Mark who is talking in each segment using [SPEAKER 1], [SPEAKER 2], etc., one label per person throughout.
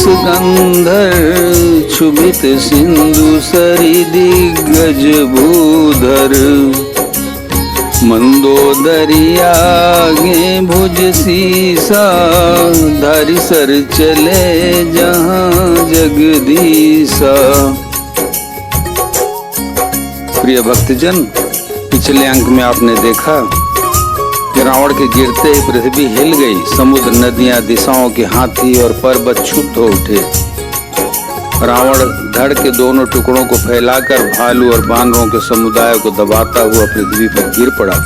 [SPEAKER 1] गंधर क्षुभित सिंधु सरी दिग्गज भूधर। मंदोदरिया गे भुज सीसा धारी सर चले जहाँ जगदीसा। प्रिय भक्तजन, पिछले अंक में आपने देखा कि रावण के गिरते ही पृथ्वी हिल गई, समुद्र, नदियां, दिशाओं के हाथी और पर्वत क्षुब्ध हो उठे। रावण धड़ के दोनों टुकड़ों को फैलाकर भालू और बानरों के समुदाय को दबाता हुआ पृथ्वी पर गिर पड़ा।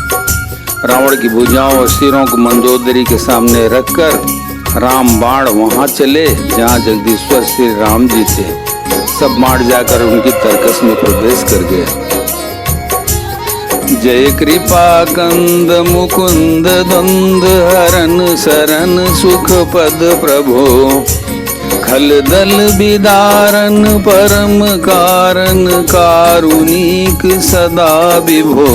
[SPEAKER 1] रावण की भुजाओं और सिरों को मंदोदरी के सामने रखकर राम बाण वहां चले जहां जगदीश्वर श्री राम जी थे। सब मार जाकर उनकी तरकस में प्रवेश कर गए। जय कृपा कंद मुकुंद द्वंद हरन शरण सुख पद प्रभो। खल दल बिदारन परम कारण कारुणिक सदा विभो।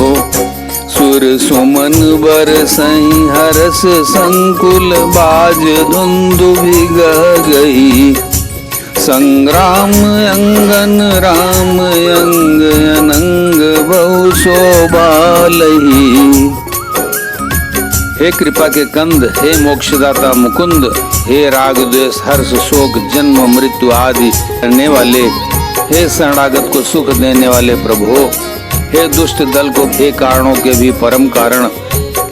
[SPEAKER 1] सुर सुमन बरसई हरस संकुल बाज धुंदुभि गह गई। संग्राम अंगन राम अंग अनंग बहु शोभा लही। हे कृपा के कंद, हे मोक्षदाता मुकुंद, हे राग द्वेष हर्ष शोक जन्म मृत्यु आदि करने वाले, हे शरणागत को सुख देने वाले प्रभु, हे दुष्ट दल को हे कारणों के भी परम कारण,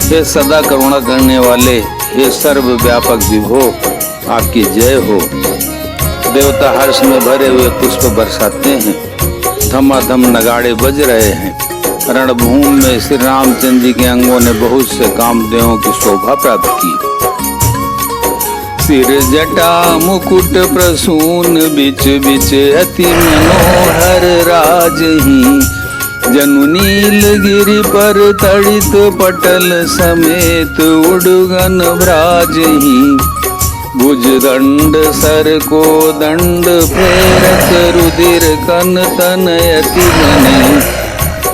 [SPEAKER 1] हे सदा करुणा करने वाले, हे सर्व व्यापक विभो, आपकी जय हो। देवता हर्ष में भरे हुए पुष्प बरसाते हैं, धमाधम नगाड़े बज रहे हैं। रणभूमि में श्री रामचंद्र जी के अंगों ने बहुत से कामदेवों की शोभा प्राप्त की। सिर जटा मुकुट प्रसून बिच बिच अति मनोहर राजही। जनु नीलगिरि पर तड़ित पटल समेत उडगन भ्राजही। भुज दंड सर को दंड फेरत रुधिर कन तनयति बने।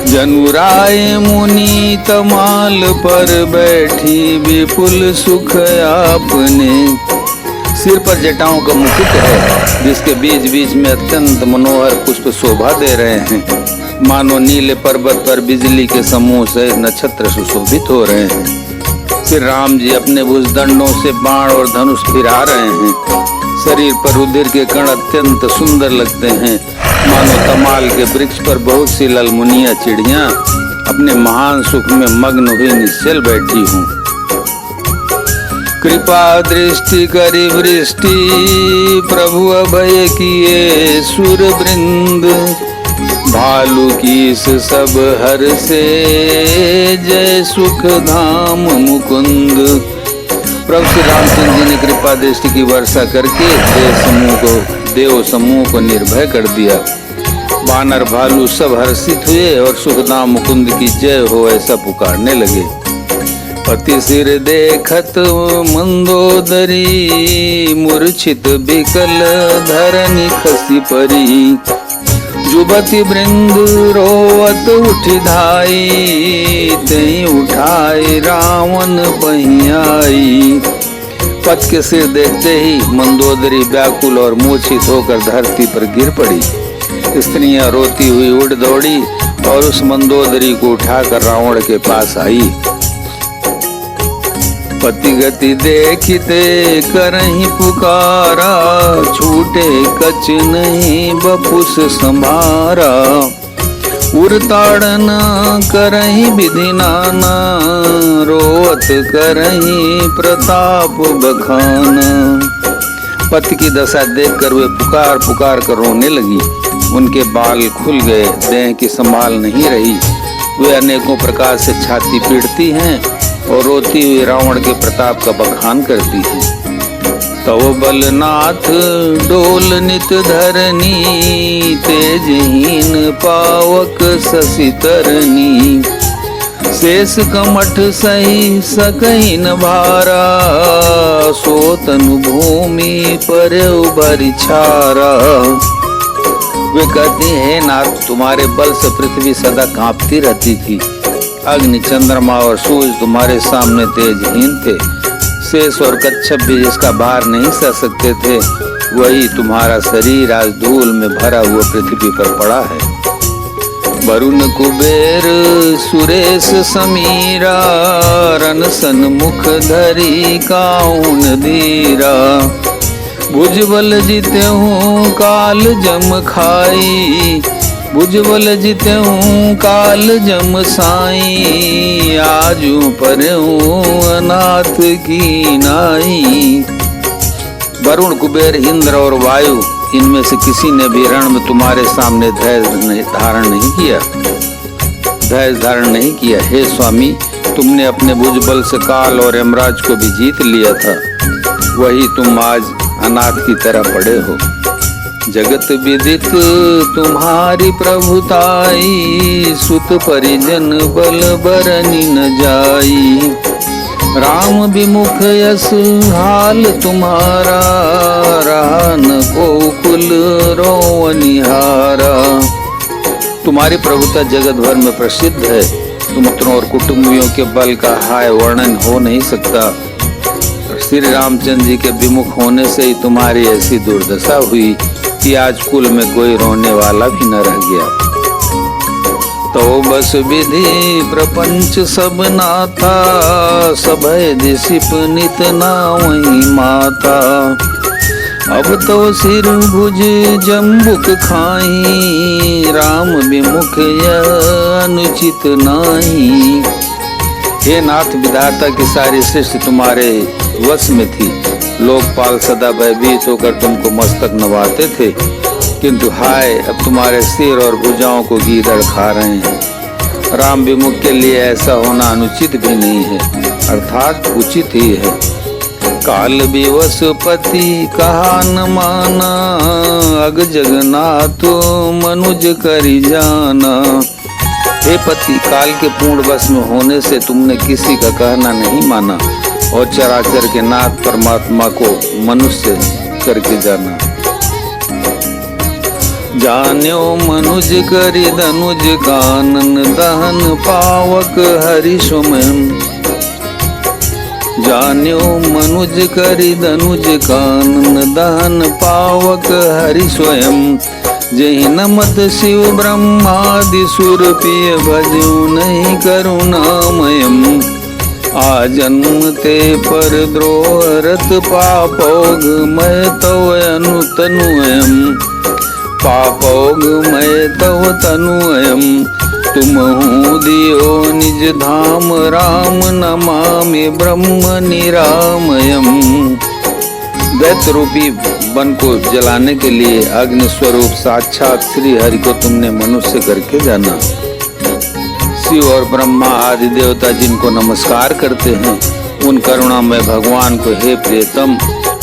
[SPEAKER 1] जनुराय मुनि तमाल पर बैठी विपुल सुख आपने। सिर पर जटाओं का मुकुट है जिसके बीच बीच में अत्यंत मनोहर पुष्प शोभा दे रहे हैं। मानो नीले पर्वत पर बिजली के समूह से नक्षत्र सुशोभित हो रहे हैं। श्री राम जी अपने भुजदंडों से बाण और धनुष फिरा रहे हैं। शरीर पर रुधिर के कण अत्यंत सुंदर लगते हैं। मानो तमाल के वृक्ष पर बहुत सी ललमुनिया चिड़ियां अपने महान सुख में मग्न हुई निश्चल बैठी हूँ। कृपा दृष्टि करी वृष्टि प्रभु अभय किए सुर वृंद। भालू कीस सब हर से जय सुख धाम मुकुंद। प्रभु श्री रामचंद्र जी ने कृपा दृष्टि की वर्षा करके देव समूह को निर्भय कर दिया। वानर भालू सब हर्षित हुए और सुखधाम मुकुंद की जय हो ऐसा पुकारने लगे। पति सिर देखत मंदोदरी मूर्छित बिकल धरनी खसी परी। जुबती वृंद रोवत उठी धाई तई उठाई रावण पहियाई। पति के सिर देखते ही मंदोदरी व्याकुल और मूर्छित होकर धरती पर गिर पड़ी। स्त्रियां रोती हुई उड़ दौड़ी और उस मंदोदरी को उठाकर रावण के पास आई। पति गति देखते करहीं पुकारा। छूटे कच नहीं बपुस संभारा। उरताड़न करहीं विधि नाना। रोवत करहीं प्रताप बखाना। पति की दशा देखकर वे पुकार पुकार कर रोने लगी। उनके बाल खुल गए, देह की संभाल नहीं रही। वे अनेकों प्रकार से छाती पीटती हैं और रोती हुई रावण के प्रताप का बखान करती है। तव बलनाथ डोल नित धरनी। तेजहीन पावक शशि तरनी। शेष कमठ सही सकही न भारा। सो तनु भूमि पर उभरी छारा। वे कहती हैं, नाथ तुम्हारे बल से पृथ्वी सदा कांपती रहती थी। अग्नि चंद्रमा और सूर्य तुम्हारे सामने तेजहीन थे। शेष और कच्छप भी इसका भार नहीं सह सकते थे। वही तुम्हारा शरीर आज धूल में भरा हुआ पृथ्वी पर पड़ा है। वरुण कुबेर सुरेश समीरा, रन सन्मुख धरी काउन धीरा। भुजबल जित्यहूँ काल जम खाई, भुजबल जित्यहूँ काल जम साई। आजू परहूँ अनाथ की नाई। वरुण कुबेर इंद्र और वायु इनमें से किसी ने भी रण में तुम्हारे सामने धैर्य धारण नहीं किया, धैर्य धारण नहीं किया। हे स्वामी, तुमने अपने भुजबल से काल और यमराज को भी जीत लिया था, वही तुम आज अनाथ की तरह पड़े हो। जगत विदित तुम्हारी प्रभुताई, सुत परिजन बल बरनी न जाई। राम विमुख यस हाल तुम्हारा, रहा न को कुल रोवनिहारा। तुम्हारी प्रभुता जगत भर में प्रसिद्ध है, तुम मित्रों और कुटुंबियों के बल का हाय वर्णन हो नहीं सकता। श्री रामचंद्र जी के विमुख होने से ही तुम्हारी ऐसी दुर्दशा हुई कि आज कुल में कोई रोने वाला भी न रह गया। तो बस विधि प्रपंच सब नाथा, सभय दिसिप नित नावही माता। अब तो सिर भुज जम्बुक खाई, राम विमुख यह अनुचित नाही। हे नाथ, विधाता की सारी सृष्टि तुम्हारे वश में थी। लोकपाल सदा भयभीत होकर तुमको मस्तक नवाते थे, किंतु हाय, अब तुम्हारे सिर और भुजाओं को गीदड़ खा रहे हैं। राम विमुख के लिए ऐसा होना अनुचित भी नहीं है, अर्थात उचित ही है। काल विवश पति कहा न माना, अग जगन्नाथ मनुज करी जाना। हे पति, काल के पूर्ण वश में होने से तुमने किसी का कहना नहीं माना और चराचर के नाथ परमात्मा को मनुष्य करके जाना। जान्यो मनुज करि धनुज कानन, दहन पावक हरि सुमन। जान्यो मनुज करि धनुज कानन, दहन पावक हरि स्वयं। जहि नमत शिव ब्रह्मादि सुर पिय, भजऊ नहीं करुणामयम। आ जन्म ते पर द्रोहरत पापोग, मैं तव अनुतनुयम। पापोगमय तव तनुयम, तुमहु दियो निज धाम। राम नमामि ब्रह्म निरामयम। दैत्य रूपी वन को जलाने के लिए अग्नि स्वरूप साक्षात श्री हरि को तुमने मनुष्य करके जाना। शिव और ब्रह्मा आदि देवता जिनको नमस्कार करते हैं, उन करुणामय भगवान को हे प्रियतम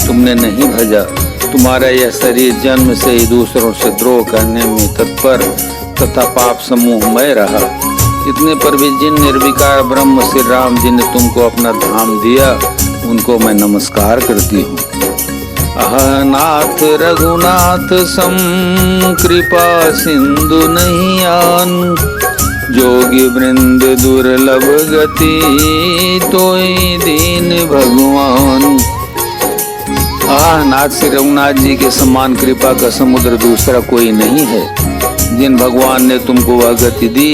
[SPEAKER 1] तुमने नहीं भजा। तुम्हारा यह शरीर जन्म से ही दूसरों से द्रोह करने में तत्पर तथा पाप समूहमय रहा। इतने पर भी जिन निर्विकार ब्रह्म श्री राम जी ने तुमको अपना धाम दिया, उनको मैं नमस्कार करती हूँ। अहनाथ रघुनाथ सम, कृपा सिंधु नहीं आन। जोगी वृंद दुर्लभ गति, तोई दीन भगवान। नाथ श्री रघुनाथ जी के समान कृपा का समुद्र दूसरा कोई नहीं है। जिन भगवान ने तुमको वह गति दी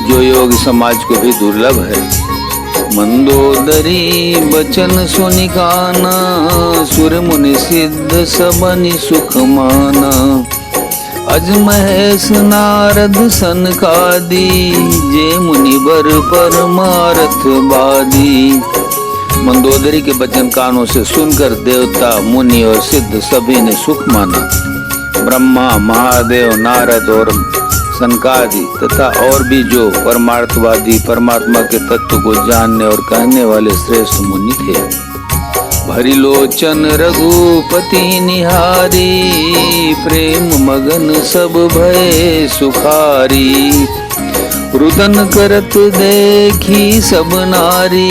[SPEAKER 1] जो योगी समाज को भी दुर्लभ है। मंदोदरी बचन सुनि काना, सुर मुनि सिद्ध सबनि सुख माना। अज महेश नारद सनकादि, जे मुनि बर परमारथ बादी। मंदोदरी के वचन कानों से सुनकर देवता मुनि और सिद्ध सभी ने सुख माना। ब्रह्मा महादेव नारद और सनकादि तथा और भी जो परमार्थवादी परमात्मा के तत्व को जानने और कहने वाले श्रेष्ठ मुनि थे। भरी लोचन रघुपति निहारी, प्रेम मगन सब भय सुखारी। रुदन करत देखी सब नारी,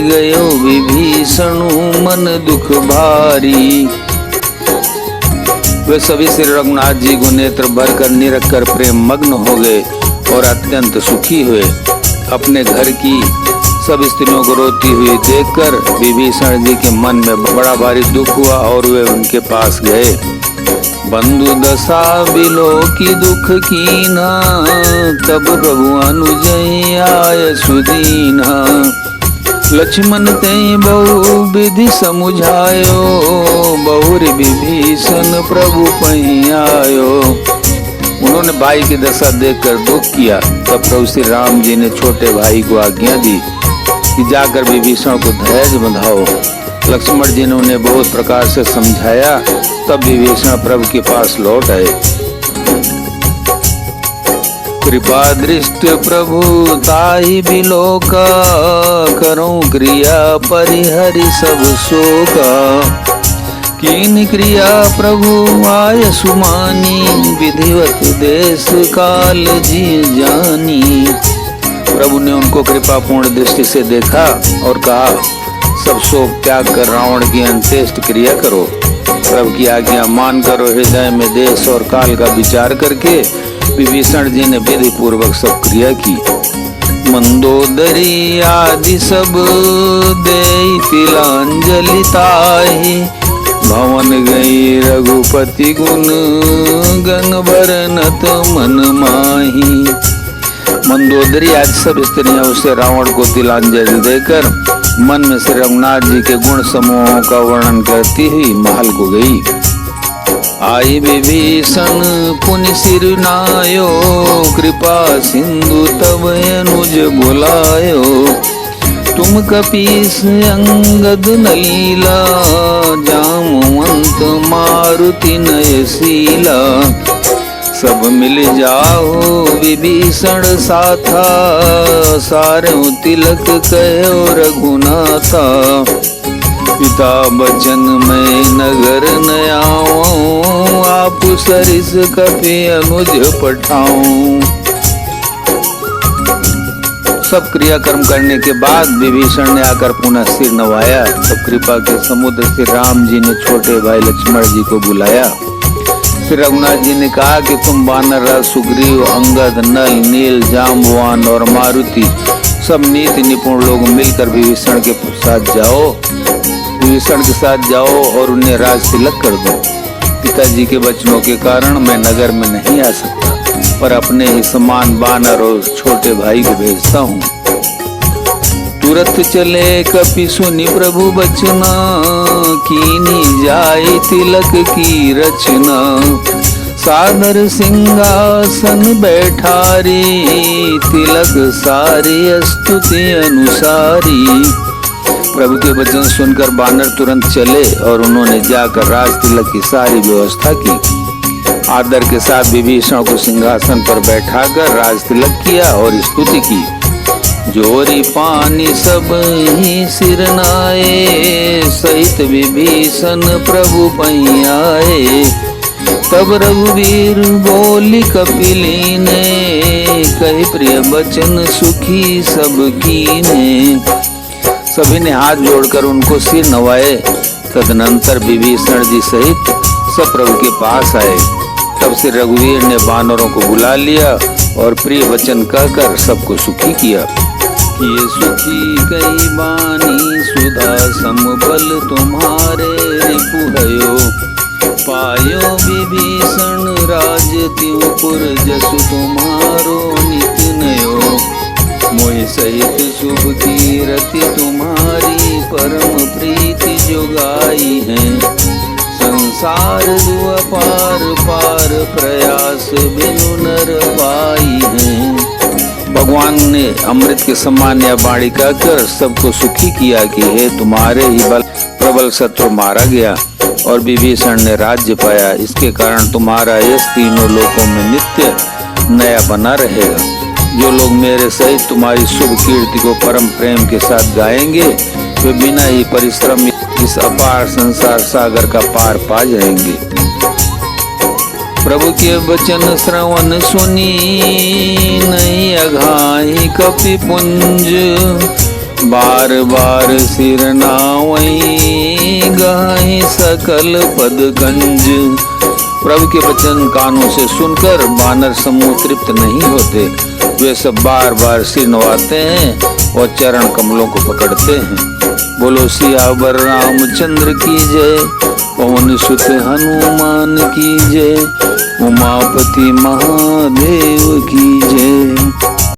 [SPEAKER 1] गयो विभीषणु मन दुख भारी। वे सभी श्री रघुनाथ जी को नेत्र भर कर निरख कर प्रेम मग्न हो गए और अत्यंत सुखी हुए। अपने घर की सब स्त्रियों को रोती हुई देखकर विभीषण जी के मन में बड़ा भारी दुख हुआ और वे उनके पास गए। बंधु दशा बिलो की दुख कीना, तब प्रभु अनुजय आय सुदीना। लक्ष्मण ते बहु विधि समुझायो, बहुरी विभीषण प्रभु पहीं आयो। उन्होंने भाई की दशा देखकर दुख किया। तब प्रभु श्री राम जी ने छोटे भाई को आज्ञा दी कि जाकर विभीषण को धैर्य बंधाओ। लक्ष्मण जी ने उन्हें बहुत प्रकार से समझाया। तब विभीषण प्रभु के पास लौट आए। कृपा दृष्टि प्रभु ताहि बिलोका, करूं क्रिया परिहरि सब शोका। कीन क्रिया प्रभु आय सुमानी, विधिवत देश काल जी जानी। प्रभु ने उनको कृपा पूर्ण दृष्टि से देखा और कहा, सब शोक त्याग कर रावण की अंत्येष्ट क्रिया करो। प्रभु की आज्ञा मान करो। हृदय में देश और काल का विचार करके विभीषण जी ने विधि पूर्वक सब क्रिया की। मंदोदरी आदि सब देई तिलांजलि ताहि, भवन गई रघुपति गुण गण बरनत मन माही। मंदोदरी आदि सब स्त्रियां उसे रावण को तिलांजलि देकर मन में श्री रघुनाथ जी के गुण समूहों का वर्णन करती हुई महल को गई। आई विभीषण पुनि सिर नायो, कृपा सिंधु तब अनुज बुलायो। तुम कपीस अंगद नलीला, जामवंत मारुति नयशीला। सब मिल जाओ विभीषण साथा, सारु तिलक कहो रघुनाथा। पिता बचन में नगर न आऊं, आप सरिस कपि अनुज पठाऊं। सब क्रियाकर्म करने के बाद विभीषण ने आकर पुनः सिर नवाया। तब कृपा के समुद्र श्री राम जी ने छोटे भाई लक्ष्मण जी को बुलाया। फिर रघुनाथ जी ने कहा कि तुम वानर, सुग्रीव, अंगद, नल, नील, जाम्बवान और मारुति सब नीति निपुण लोग मिलकर विभीषण के साथ जाओ। विभीषण के साथ जाओ और उन्हें राज तिलक कर दो। पिताजी के वचनों के कारण मैं नगर में नहीं आ सकता, पर अपने ही समान वानर और छोटे भाई को भेजता हूँ। तुरंत चले कपि सुनि प्रभु बचना, कीनी जाय तिलक की रचना। सादर सिंहासन बैठारी, तिलक सारी स्तुति अनुसारी। प्रभु के वचन सुनकर बानर तुरंत चले और उन्होंने जाकर राज तिलक की सारी व्यवस्था की। आदर के साथ विभीषण को सिंहासन पर बैठाकर राज तिलक किया और स्तुति की। जोरी पानी सब ही सिर नाये, सहित विभीषण प्रभु पहीं आए। तब रघुवीर बोली कपिलीने, कही प्रिय बचन सुखी सब कीने। सभी ने हाथ जोड़कर उनको सिर नवाए। तदनंतर विभीषण जी सहित सब प्रभु के पास आए। तब से रघुवीर ने वानरों को बुला लिया और प्रिय वचन कहकर सबको सुखी किया। ये सुखी कई बानी सुधा समबल तुम्हारे रिपु भयो। पायो विभीषण राज त्योपुर जसु तुम्हारो नित नयो। मोहि सहित शुभ कीरति तुम्हारी परम प्रीति जोगाई है। संसार दुअपार पार प्रयास बिनु नर पाई है। भगवान ने अमृत के समान यह वाणी कहकर सबको सुखी किया कि हे तुम्हारे ही बल प्रबल शत्रु मारा गया और विभीषण ने राज्य पाया। इसके कारण तुम्हारा यश तीनों लोकों में नित्य नया बना रहेगा। जो लोग मेरे सहित तुम्हारी शुभ कीर्ति को परम प्रेम के साथ गाएंगे वे बिना ही परिश्रम इस अपार संसार सागर का पार पा जाएंगे। प्रभु के वचन श्रवण सुनी नहीं अघाई कपि पुंज। बार बार सिर नावई गाई सकल पद कंज। प्रभु के वचन कानों से सुनकर वानर समूह तृप्त नहीं होते। वे सब बार बार सिर नवाते हैं और चरण कमलों को पकड़ते हैं। बोलो सियावर रामचंद्र की जय, पवन सुत हनुमान की जय, उमापति महादेव की जय।